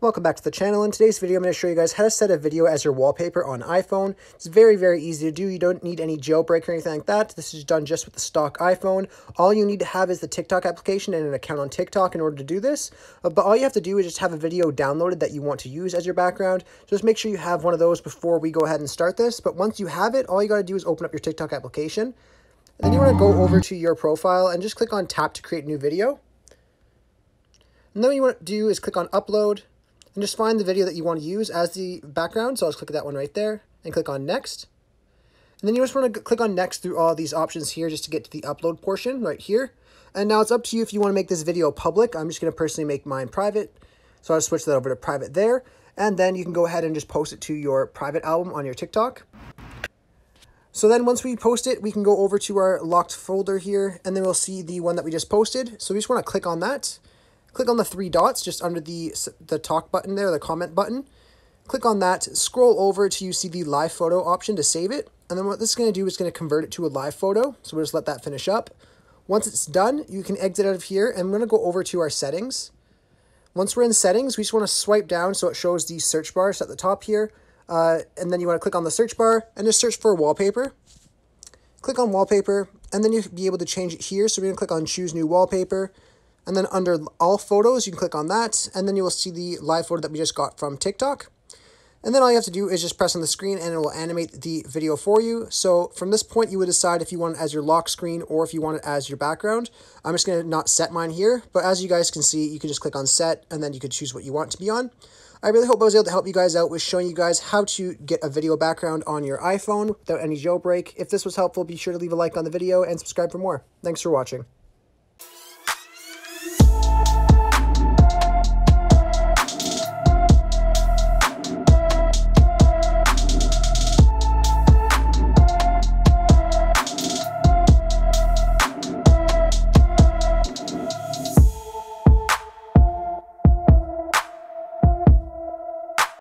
Welcome back to the channel. In today's video, I'm going to show you guys how to set a video as your wallpaper on iPhone. It's very, very easy to do. You don't need any jailbreak or anything like that. This is done just with the stock iPhone. All you need to have is the TikTok application and an account on TikTok in order to do this. But all you have to do is just have a video downloaded that you want to use as your background. Just make sure you have one of those before we go ahead and start this. But once you have it, all you got to do is open up your TikTok application. And then you want to go over to your profile and just click on tap to create a new video. And then what you want to do is click on upload. And just find the video that you want to use as the background. So I'll just click that one right there and click on next. And then you just want to click on next through all these options here just to get to the upload portion right here. And now it's up to you if you want to make this video public. I'm just going to personally make mine private. So I'll switch that over to private there. And then you can go ahead and just post it to your private album on your TikTok. So then once we post it, we can go over to our locked folder here. And then we'll see the one that we just posted. So we just want to click on that. Click on the three dots just under the talk button there, the comment button. Click on that, scroll over till you see the live photo option to save it. And then what this is going to do is going to convert it to a live photo. So we'll just let that finish up. Once it's done, you can exit out of here and we're going to go over to our settings. Once we're in settings, we just want to swipe down so it shows the search bar at the top here. And then you want to click on the search bar and just search for wallpaper. Click on wallpaper and then you'll be able to change it here. So we're going to click on choose new wallpaper. And then under all photos, you can click on that, and then you will see the live photo that we just got from TikTok. And then all you have to do is just press on the screen and it will animate the video for you. So from this point, you would decide if you want it as your lock screen or if you want it as your background. I'm just going to not set mine here, but as you guys can see, you can just click on set and then you can choose what you want it to be on. I really hope I was able to help you guys out with showing you guys how to get a video background on your iPhone without any jailbreak. If this was helpful, be sure to leave a like on the video and subscribe for more. Thanks for watching.